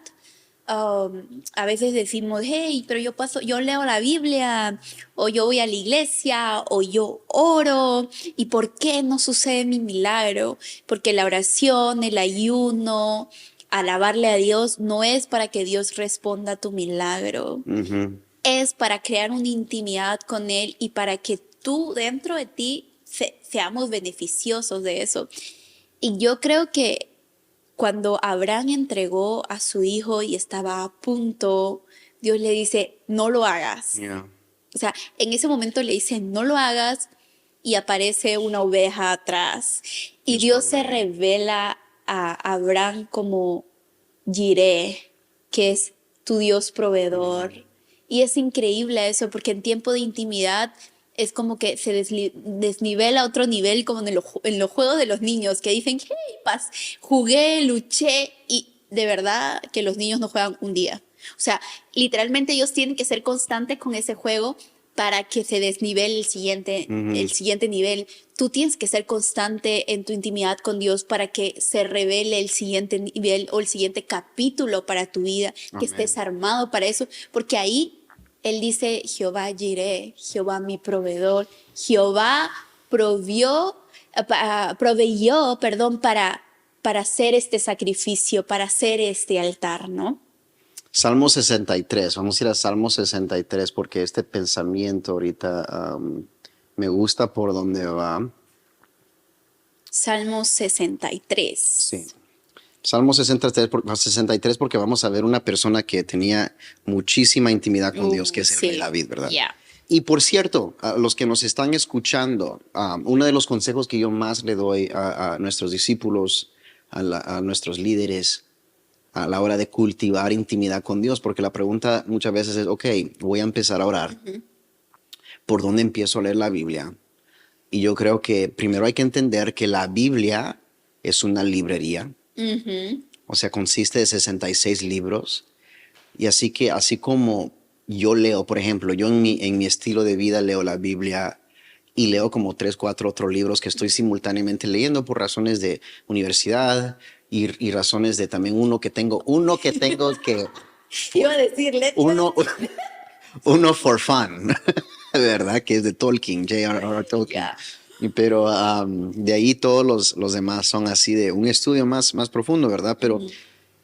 B: a veces decimos, hey, pero yo paso, yo leo la Biblia, o yo voy a la iglesia, o yo oro, ¿y por qué no sucede mi milagro? Porque la oración, el ayuno, alabarle a Dios, no es para que Dios responda a tu milagro,
A: Ujú.
B: es para crear una intimidad con Él y para que tú dentro de ti seamos beneficiosos de eso. Y yo creo que cuando Abraham entregó a su hijo y estaba a punto, Dios le dice, no lo hagas.
A: Yeah.
B: O sea, en ese momento le dice, no lo hagas y aparece una oveja atrás. Y
A: Dios
B: Dios se
A: provee.
B: revela a Abraham como Jireh, que es tu Dios proveedor.
A: Ujú.
B: Y es increíble eso, porque en tiempo de intimidad es como que se desnivela a otro nivel, como en los juegos de los niños, que dicen, hey, jugué, luché, y de verdad que los niños no juegan un día. O sea, literalmente ellos tienen que ser constantes con ese juego para que se desnivele el
A: Ujú.
B: siguiente nivel. Tú tienes que ser constante en tu intimidad con Dios para que se revele el siguiente nivel o el siguiente capítulo para tu vida, que estés
A: Amén.
B: armado para eso, porque ahí Él dice, Jehová Jireh, Jehová mi proveedor, Jehová proveyó, perdón, para hacer este sacrificio, para hacer este altar, ¿no?
A: Salmo 63. Vamos a ir a Salmo 63 porque este pensamiento ahorita me gusta por donde va.
B: Salmo
A: Sí.
B: 63.
A: Salmo 63, 63 porque vamos a ver una persona que tenía muchísima intimidad con Dios, que es el rey
B: Sí,
A: David, ¿verdad?
B: ya.
A: Y por cierto, a los que nos están escuchando, uno de los consejos que yo más le doy a nuestros discípulos, a nuestros líderes, a la hora de cultivar intimidad con Dios, porque la pregunta muchas veces es, ok, voy a empezar a orar, ¿por dónde empiezo a leer la Biblia? Y yo creo que primero hay que entender que la Biblia es una librería,
B: Ujú.
A: o sea, consiste de 66 libros. Y así que, así como yo leo, por ejemplo, yo en mi estilo de vida leo la Biblia y leo como tres, cuatro otros libros que estoy simultáneamente leyendo por razones de universidad y razones de también uno que tengo que,
B: Iba a decirle,
A: uno, uno for fun, ¿verdad? Que es de Tolkien, J.R.R. Tolkien.
B: ya.
A: Pero de ahí todos los demás son así de un estudio más profundo, ¿verdad? Pero
B: Ujú.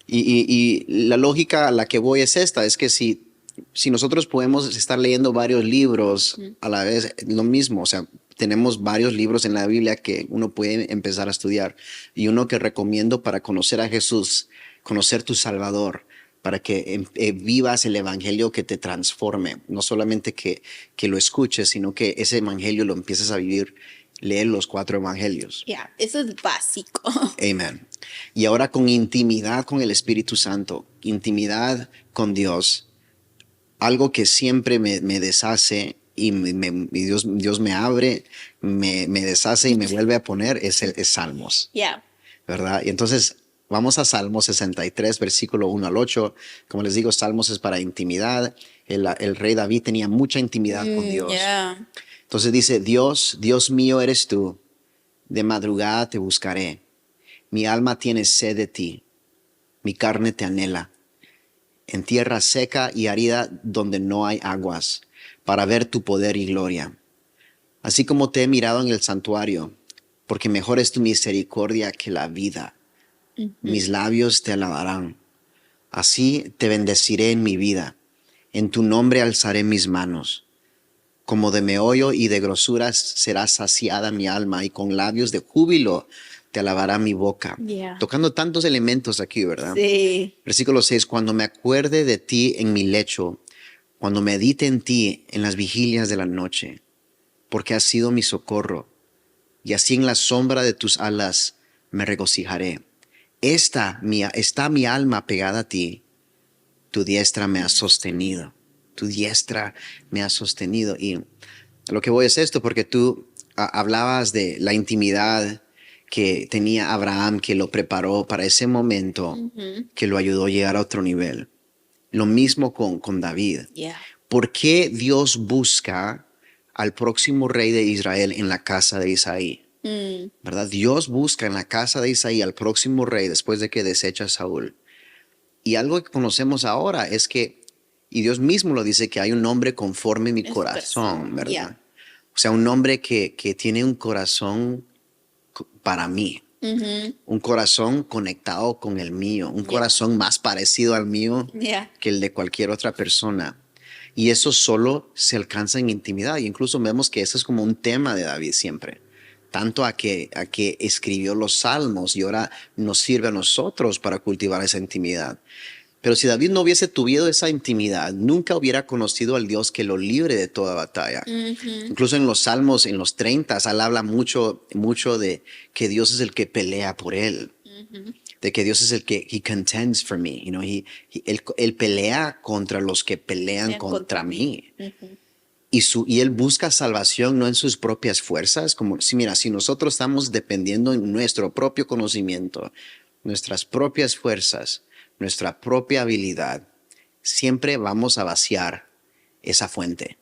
A: y la lógica a la que voy es esta, es que si nosotros podemos estar leyendo varios libros
B: Ujú.
A: a la vez, lo mismo, o sea, tenemos varios libros en la Biblia que uno puede empezar a estudiar y uno que recomiendo para conocer a Jesús, conocer tu Salvador, para que vivas el evangelio que te transforme, no solamente que lo escuches, sino que ese evangelio lo empieces a vivir. Lee los cuatro evangelios.
B: Ya, eso es básico.
A: Amen. Y ahora con intimidad con el Espíritu Santo, intimidad con Dios, algo que siempre me deshace y Dios me abre, me deshace y me vuelve a poner, es Salmos,
B: Yeah.
A: ¿verdad? Y entonces vamos a Salmos 63, versículo 1 al 8. Como les digo, Salmos es para intimidad. El rey David tenía mucha intimidad con Dios.
B: Yeah.
A: Entonces dice, Dios, Dios mío eres tú, de madrugada te buscaré. Mi alma tiene sed de ti, mi carne te anhela, en tierra seca y árida donde no hay aguas, para ver tu poder y gloria. Así como te he mirado en el santuario, porque mejor es tu misericordia que la vida. Mis labios te alabarán. Así te bendeciré en mi vida. En tu nombre alzaré mis manos. Como de meollo y de grosuras será saciada mi alma, y con labios de júbilo te alabará mi boca.
B: Yeah.
A: Tocando tantos elementos aquí, ¿verdad?
B: Sí.
A: Versículo 6, cuando me acuerde de ti en mi lecho, cuando medite en ti en las vigilias de la noche, porque has sido mi socorro, y así en la sombra de tus alas me regocijaré. Está mi alma pegada a ti, tu diestra me ha sostenido, tu diestra me ha sostenido. Y lo que voy es esto, porque tú hablabas de la intimidad que tenía Abraham, que lo preparó para ese momento, que lo ayudó a llegar a otro nivel. Lo mismo con David.
B: Yeah.
A: ¿Por qué Dios busca al próximo rey de Israel en la casa de Isaí? ¿Verdad? Dios busca en la casa de Isaí al próximo rey después de que desecha a Saúl. Y algo que conocemos ahora es que, y Dios mismo lo dice, que hay un hombre conforme a mi
B: En su
A: corazón, ¿verdad?
B: Yeah.
A: O sea, un hombre que tiene un corazón para mí, un corazón conectado con el mío, un corazón más parecido al mío
B: Yeah.
A: que el de cualquier otra persona. Y eso solo se alcanza en intimidad. Y incluso vemos que ese es como un tema de David siempre. Tanto a que escribió los salmos y ahora nos sirve a nosotros para cultivar esa intimidad. Pero si David no hubiese tuvido esa intimidad, nunca hubiera conocido al Dios que lo libre de toda batalla. Incluso en los Salmos, en los 30, él habla mucho de que Dios es el que pelea por él. De que Dios es el que he contends for me. Él pelea contra los que pelean contra mí. Y él busca salvación no en sus propias fuerzas, como si mira, si nosotros estamos dependiendo en nuestro propio conocimiento, nuestras propias fuerzas, nuestra propia habilidad, siempre vamos a vaciar esa fuente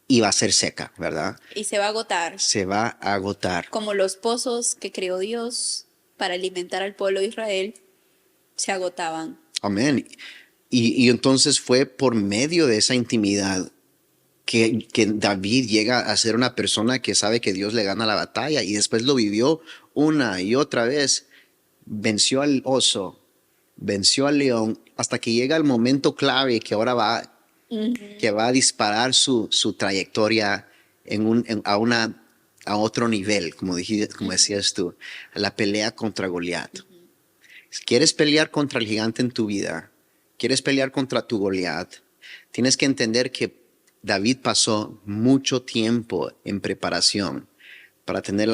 A: y va a ser seca, ¿verdad?
B: Y se va a agotar.
A: Se va a agotar.
B: Como los pozos que creó Dios para alimentar al pueblo de Israel se agotaban.
A: Amén. Y entonces fue por medio de esa intimidad que David llega a ser una persona que sabe que Dios le gana la batalla, y después lo vivió una y otra vez. Venció al oso, venció al león, hasta que llega el momento clave que ahora que va a disparar su trayectoria a otro nivel, como decías tú, la pelea contra Goliat. ¿Quieres pelear contra el gigante en tu vida? ¿Quieres pelear contra tu Goliat? Tienes que entender que David pasó mucho tiempo en preparación para tener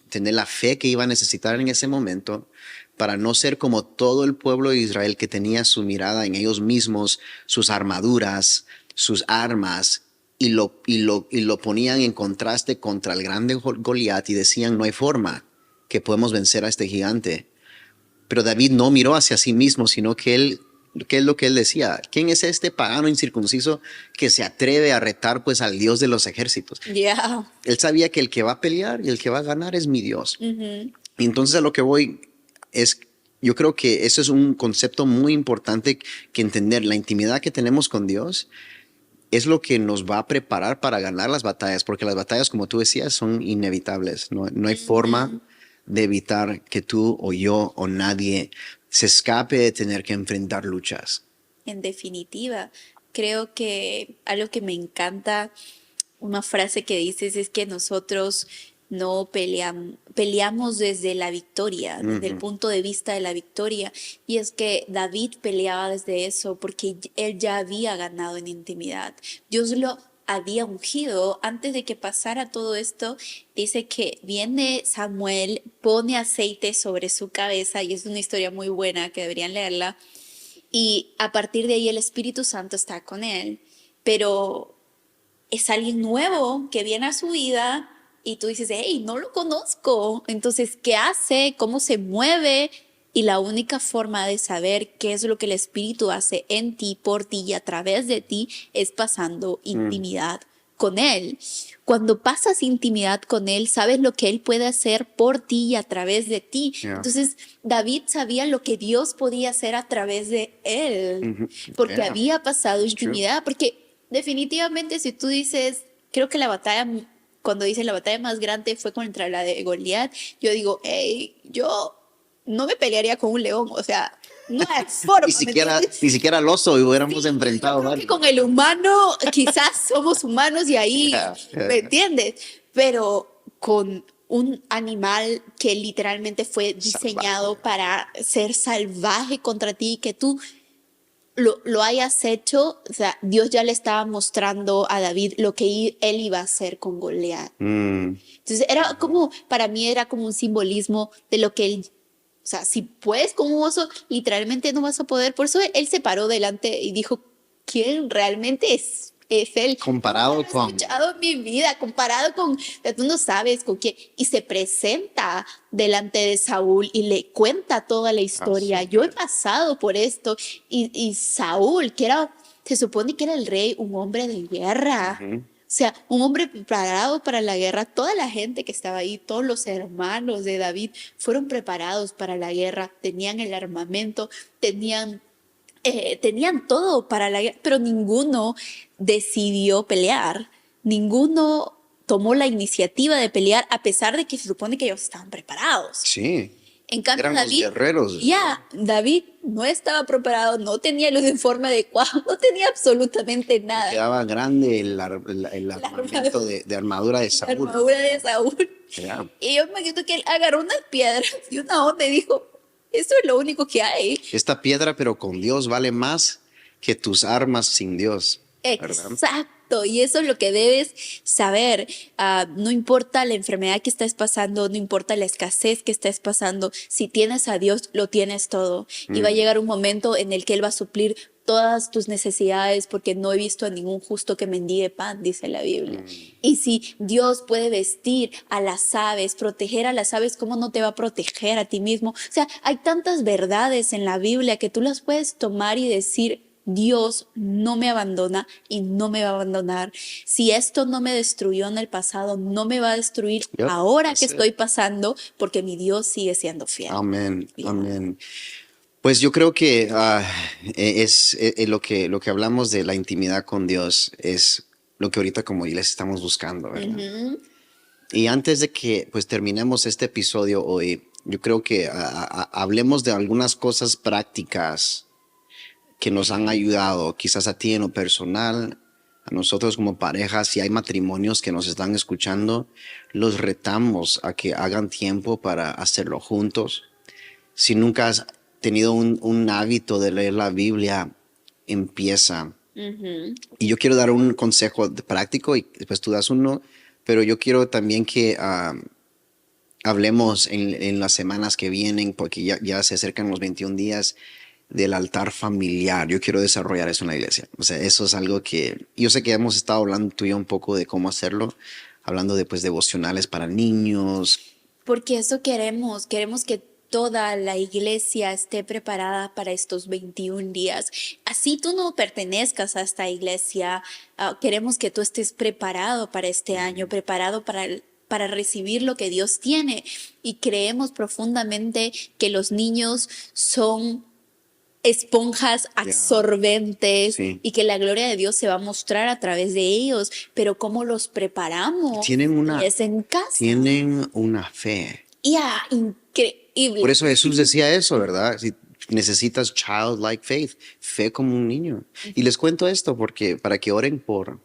A: tener la fe que iba a necesitar en ese momento, para no ser como todo el pueblo de Israel que tenía su mirada en ellos mismos, sus armaduras, sus armas, y lo ponían en contraste contra el grande Goliat y decían, no hay forma que podemos vencer a este gigante. Pero David no miró hacia sí mismo, sino que ¿qué es lo que él decía? ¿Quién es este pagano incircunciso que se atreve a retar pues al Dios de los ejércitos?
B: Yeah.
A: Él sabía que el que va a pelear y el que va a ganar es mi Dios. Y entonces a lo que voy es, yo creo que eso es un concepto muy importante que entender. La intimidad que tenemos con Dios es lo que nos va a preparar para ganar las batallas, porque las batallas, como tú decías, son inevitables. No hay forma de evitar que tú o yo o nadie se escape de tener que enfrentar luchas.
B: En definitiva, creo que algo que me encanta, una frase que dices es que nosotros no peleamos desde la victoria, desde el punto de vista de la victoria. Y es que David peleaba desde eso porque él ya había ganado en intimidad. Dios lo había ungido antes de que pasara todo esto. Dice que viene Samuel, pone aceite sobre su cabeza, y es una historia muy buena que deberían leerla. Y a partir de ahí el Espíritu Santo está con él. pero es alguien nuevo que viene a su vida y tú dices, hey, no lo conozco. Entonces, ¿qué hace? ¿Cómo se mueve? Y la única forma de saber qué es lo que el Espíritu hace en ti, por ti y a través de ti es pasando intimidad con Él. Cuando pasas intimidad con Él, sabes lo que Él puede hacer por ti y a través de ti.
A: Yeah.
B: Entonces, David sabía lo que Dios podía hacer a través de Él, porque
A: Yeah.
B: había pasado
A: It's true.
B: intimidad. Porque definitivamente si tú dices, creo que la batalla, cuando dice la batalla más grande fue contra la de Goliat, yo digo, hey, yo no me pelearía con un león, o sea, no hay forma.
A: Ni
B: ¿me
A: siquiera,
B: entiendes?
A: ni siquiera al oso hubiéramos
B: Sí,
A: enfrentado.
B: yo creo que
A: ¿Vale?
B: con el humano, quizás somos humanos y ahí,
A: Yeah, yeah.
B: ¿me entiendes? Pero con un animal que literalmente fue diseñado
A: Salvaje.
B: para ser salvaje contra ti, que tú lo hayas hecho, o sea, Dios ya le estaba mostrando a David lo que él iba a hacer con Goliat. Entonces era como, para mí era como un simbolismo de lo que él, o sea, si puedes con un oso, literalmente no vas a poder. Por eso él se paró delante y dijo, ¿quién realmente es él?
A: Comparado
B: No lo he
A: con...
B: escuchado en mi vida, comparado con, o sea, tú no sabes con quién. Y se presenta delante de Saúl y le cuenta toda la historia. Yo he pasado por esto. Y Saúl, que era, se supone que era el rey, un hombre de guerra. O sea, un hombre preparado para la guerra. Toda la gente que estaba ahí, todos los hermanos de David, fueron preparados para la guerra. Tenían el armamento, tenían todo para la guerra, pero ninguno decidió pelear. Ninguno tomó la iniciativa de pelear, a pesar de que se supone que ellos estaban preparados.
A: Sí,
B: En cambio,
A: eran los
B: David,
A: guerreros.
B: David no estaba preparado, no tenía el uniforme adecuado, no tenía absolutamente nada.
A: Quedaba grande el armamento de armadura de
B: La
A: Saúl.
B: armadura de Saúl.
A: Yeah.
B: Y yo me imagino que él agarró unas piedras y una onda y dijo, eso es lo único que hay.
A: Esta piedra, pero con Dios, vale más que tus armas sin Dios. ¿Verdad?
B: Exacto, y eso es lo que debes saber. No importa la enfermedad que estés pasando, no importa la escasez que estés pasando, si tienes a Dios, lo tienes todo. Y va a llegar un momento en el que Él va a suplir todas tus necesidades, porque no he visto a ningún justo que mendigue pan, dice la Biblia. Y si Dios puede vestir a las aves, proteger a las aves, ¿cómo no te va a proteger a ti mismo? O sea, hay tantas verdades en la Biblia que tú las puedes tomar y decir, Dios no me abandona y no me va a abandonar. Si esto no me destruyó en el pasado, no me va a destruir ahora que estoy pasando, porque mi Dios sigue siendo fiel.
A: Amén, amén. Pues yo creo que es lo que hablamos de la intimidad con Dios, es lo que ahorita como iglesia estamos buscando, ¿verdad? Y antes de que pues terminemos este episodio hoy, yo creo que hablemos de algunas cosas prácticas que nos han ayudado, quizás a ti en lo personal, a nosotros como pareja. Si hay matrimonios que nos están escuchando, los retamos a que hagan tiempo para hacerlo juntos. Si nunca has tenido un hábito de leer la Biblia, empieza. Y yo quiero dar un consejo práctico y después tú das uno, pero yo quiero también que hablemos en las semanas que vienen, porque ya se acercan los 21 días del altar familiar. Yo quiero desarrollar eso en la iglesia. O sea, eso es algo que yo sé que hemos estado hablando tú y yo un poco de cómo hacerlo, hablando de pues devocionales para niños.
B: Porque eso queremos que toda la iglesia esté preparada para estos 21 días. Así tú no pertenezcas a esta iglesia, queremos que tú estés preparado para este año, preparado para recibir lo que Dios tiene. Y creemos profundamente que los niños son esponjas absorbentes y que la gloria de Dios se va a mostrar a través de ellos, pero cómo los preparamos es en casa.
A: Tienen una fe.
B: Increíble.
A: Por eso Jesús decía eso, ¿verdad? Si necesitas childlike faith, fe como un niño. Y les cuento esto porque para que oren por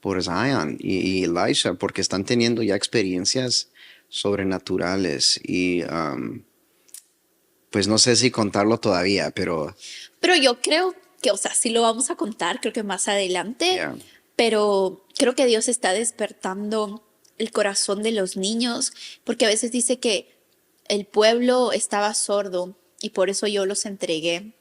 A: Zion y Elisha, porque están teniendo ya experiencias sobrenaturales y pues no sé si contarlo todavía, pero
B: yo creo que, o sea, sí lo vamos a contar, creo que más adelante, pero creo que Dios está despertando el corazón de los niños, porque a veces dice que el pueblo estaba sordo y por eso yo los entregué.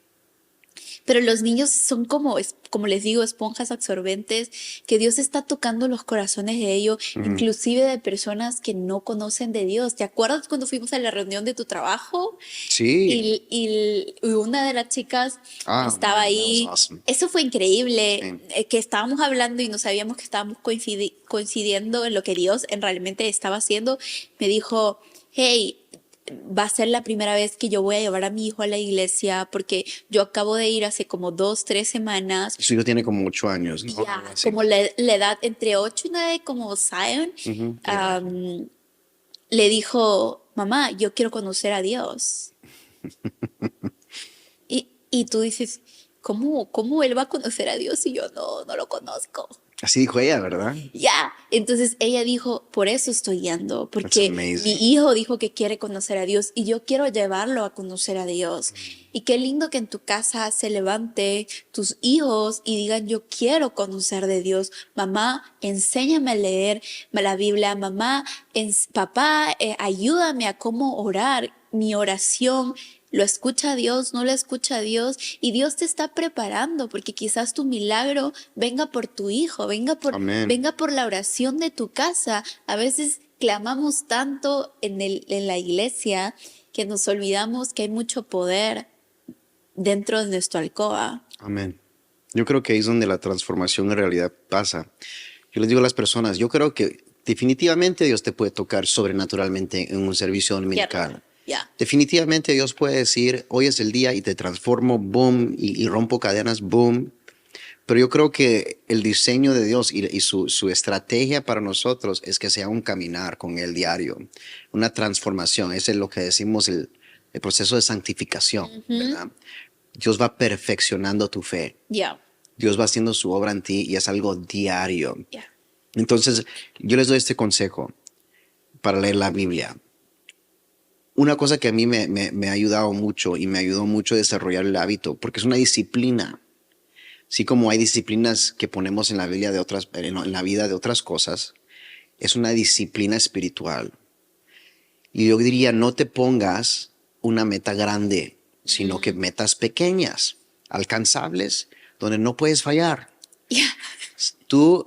B: Pero los niños son como, como les digo, esponjas absorbentes, que Dios está tocando los corazones de ellos,
A: Ujú.
B: inclusive de personas que no conocen de Dios. ¿Te acuerdas cuando fuimos a la reunión de tu trabajo?
A: Sí.
B: Y una de las chicas
A: Ah,
B: estaba
A: man, that was
B: ahí.
A: awesome.
B: Eso fue increíble,
A: Sí.
B: que estábamos hablando y no sabíamos que estábamos coincidiendo en lo que Dios realmente estaba haciendo. Me dijo, hey, va a ser la primera vez que yo voy a llevar a mi hijo a la iglesia porque yo acabo de ir hace como 2, 3 semanas.
A: Su hijo tiene como 8 años, ¿no?
B: Ya,
A: Algo así.
B: como la edad entre 8 y 9, como Zion,
A: Ujú, yeah.
B: le dijo, mamá, yo quiero conocer a Dios. Y tú dices, ¿cómo él va a conocer a Dios si yo no lo conozco?
A: Así dijo ella, ¿verdad?
B: Ya, entonces ella dijo, por eso estoy yendo,
A: That's
B: porque mi
A: amazing.
B: hijo dijo que quiere conocer a Dios y yo quiero llevarlo a conocer a Dios. Y qué lindo que en tu casa se levante tus hijos y digan, yo quiero conocer de Dios. Mamá, enséñame a leer la Biblia. Mamá, papá, ayúdame a cómo orar. Mi oración lo escucha Dios, no lo escucha Dios, y Dios te está preparando porque quizás tu milagro venga por tu hijo,
A: Amén.
B: venga por la oración de tu casa. A veces clamamos tanto en la iglesia que nos olvidamos que hay mucho poder dentro de nuestra alcoba.
A: Amén. Yo creo que ahí es donde la transformación en realidad pasa. Yo les digo a las personas, yo creo que definitivamente Dios te puede tocar sobrenaturalmente en un servicio
B: ¿Cierto?
A: dominical.
B: Ya.
A: Definitivamente Dios puede decir, hoy es el día y te transformo, boom, y rompo cadenas, boom. Pero yo creo que el diseño de Dios y su estrategia para nosotros es que sea un caminar con Él diario, una transformación. Ese es lo que decimos el proceso de santificación,
B: Ujú.
A: ¿verdad? Dios va perfeccionando tu fe.
B: Ya.
A: Dios va haciendo su obra en ti y es algo diario.
B: Ya.
A: Entonces, yo les doy este consejo para leer la Biblia. Una cosa que a mí me ha ayudado mucho y me ayudó mucho a desarrollar el hábito, porque es una disciplina. Así como hay disciplinas que ponemos en la Biblia de otras, en la vida de otras cosas, es una disciplina espiritual. Y yo diría, no te pongas una meta grande, sino que metas pequeñas, alcanzables, donde no puedes fallar.
B: Ya.
A: Tú,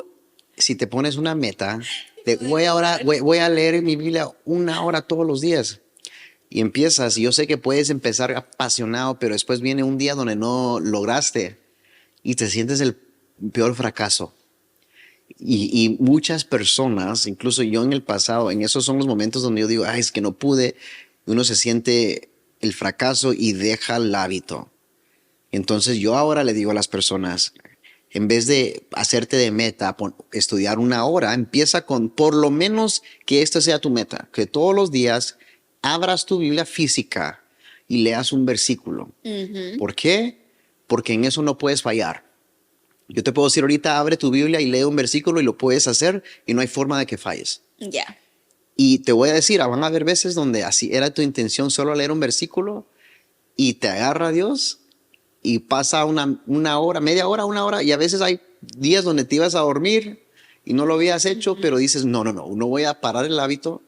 A: si te pones una meta, voy a leer mi Biblia 1 hora todos los días. Y empiezas, y yo sé que puedes empezar apasionado, pero después viene un día donde no lograste y te sientes el peor fracaso. Y muchas personas, incluso yo en el pasado, en esos son los momentos donde yo digo, ay, es que no pude. Uno se siente el fracaso y deja el hábito. Entonces yo ahora le digo a las personas, en vez de hacerte de meta, estudiar 1 hora, empieza con por lo menos que esta sea tu meta, que todos los días abras tu Biblia física y leas un versículo.
B: Ujú.
A: ¿Por qué? Porque en eso no puedes fallar. Yo te puedo decir ahorita, abre tu Biblia y lee un versículo y lo puedes hacer y no hay forma de que falles.
B: Ya.
A: Y te voy a decir, van a haber veces donde así era tu intención solo leer un versículo y te agarra Dios y pasa una hora, media hora, 1 hora y a veces hay días donde te ibas a dormir y no lo habías hecho, pero dices, no voy a parar el hábito,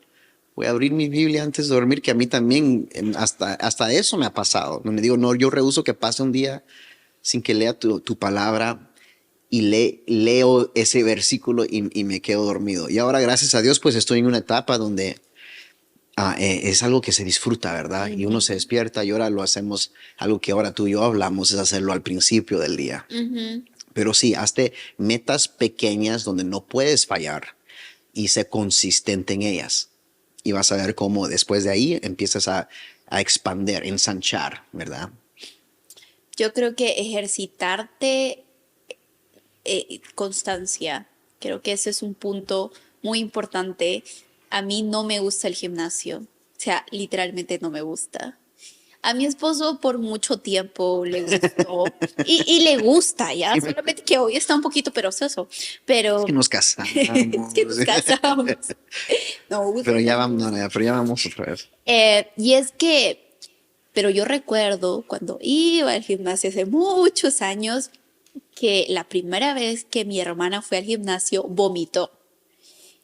A: voy a abrir mi Biblia antes de dormir, que a mí también hasta eso me ha pasado. Donde digo, no, yo rehúso que pase un día sin que lea tu palabra y leo ese versículo y me quedo dormido. Y ahora, gracias a Dios, pues estoy en una etapa donde es algo que se disfruta, ¿verdad? Y uno se
B: Ujú.
A: despierta y ahora lo hacemos, algo que ahora tú y yo hablamos, es hacerlo al principio del día.
B: Ujú.
A: Pero sí, hazte metas pequeñas donde no puedes fallar y sé consistente en ellas. Y vas a ver cómo después de ahí empiezas a expander, ensanchar, ¿verdad?
B: Yo creo que ejercitarte, constancia. Creo que ese es un punto muy importante. A mí no me gusta el gimnasio. O sea, literalmente no me gusta. A mi esposo por mucho tiempo le gustó y le gusta, ¿ya?
A: Sí,
B: Solamente que hoy está un poquito perezoso,
A: es que
B: pero
A: nos
B: es
A: casamos.
B: que nos casamos. No,
A: Pero ya vamos, no, no, pero ya vamos otra vez.
B: y es que, pero yo recuerdo cuando iba al gimnasio hace muchos años, que la primera vez que mi hermana fue al gimnasio vomitó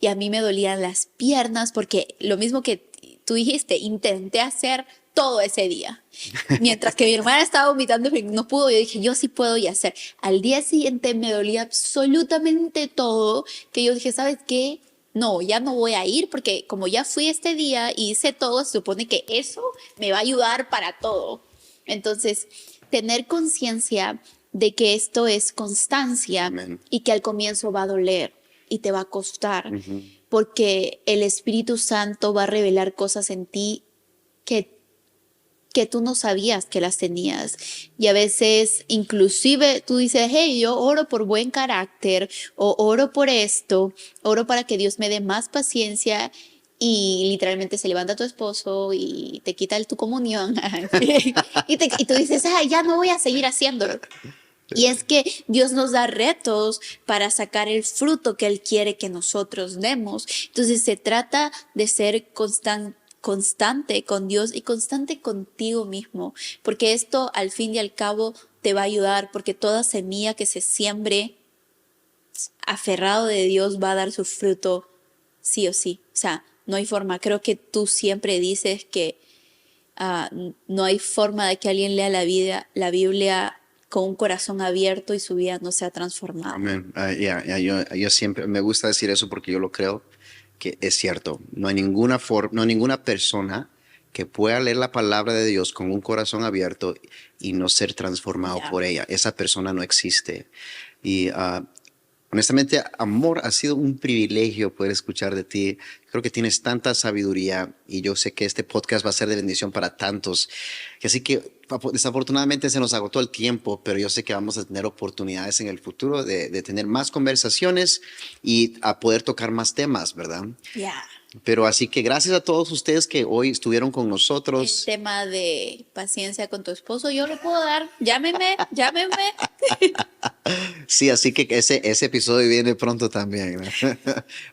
B: y a mí me dolían las piernas porque lo mismo que tú dijiste, intenté hacer todo ese día. Mientras que mi hermana estaba vomitando, no pudo, yo dije, yo sí puedo y hacer. Al día siguiente me dolía absolutamente todo, que yo dije, ¿sabes qué? No, ya no voy a ir porque como ya fui este día y hice todo, se supone que eso me va a ayudar para todo. Entonces, tener conciencia de que esto es constancia.
A: Amén.
B: Y que al comienzo va a doler y te va a costar, porque el Espíritu Santo va a revelar cosas en ti que tú no sabías que las tenías. Y a veces inclusive tú dices, hey, yo oro por buen carácter o oro por esto, oro para que Dios me dé más paciencia, y literalmente se levanta tu esposo y te quita tu comunión y tú dices, ya no voy a seguir haciéndolo. Y es que Dios nos da retos para sacar el fruto que Él quiere que nosotros demos. Entonces se trata de ser constante con Dios y constante contigo mismo, porque esto al fin y al cabo te va a ayudar, porque toda semilla que se siembre aferrado de Dios va a dar su fruto sí o sí. O sea, no hay forma. Creo que tú siempre dices que no hay forma de que alguien lea la Biblia con un corazón abierto y su vida no sea transformada.
A: Amén. Yo siempre me gusta decir eso porque yo lo creo que es cierto. No hay ninguna persona que pueda leer la palabra de Dios con un corazón abierto y no ser transformado por ella. Esa persona no existe. Y honestamente, amor, ha sido un privilegio poder escuchar de ti. Creo que tienes tanta sabiduría y yo sé que este podcast va a ser de bendición para tantos. Así que desafortunadamente se nos agotó el tiempo, pero yo sé que vamos a tener oportunidades en el futuro de tener más conversaciones y a poder tocar más temas, ¿verdad? Pero así que gracias a todos ustedes que hoy estuvieron con nosotros.
B: El tema de paciencia con tu esposo, yo lo puedo dar. Llámeme.
A: Sí, así que ese episodio viene pronto también, ¿no?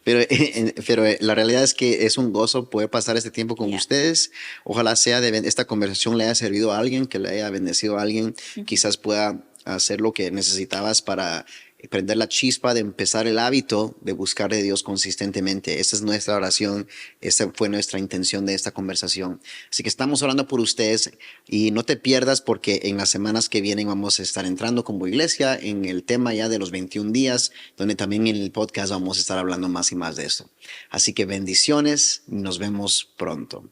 A: pero la realidad es que es un gozo poder pasar este tiempo con ustedes. Ojalá esta conversación le haya servido a alguien, que le haya bendecido a alguien. Quizás pueda hacer lo que necesitabas para prender la chispa de empezar el hábito de buscar de Dios consistentemente. Esa es nuestra oración, esa fue nuestra intención de esta conversación. Así que estamos orando por ustedes y no te pierdas porque en las semanas que vienen vamos a estar entrando como iglesia en el tema ya de los 21 días, donde también en el podcast vamos a estar hablando más y más de esto. Así que bendiciones, nos vemos pronto.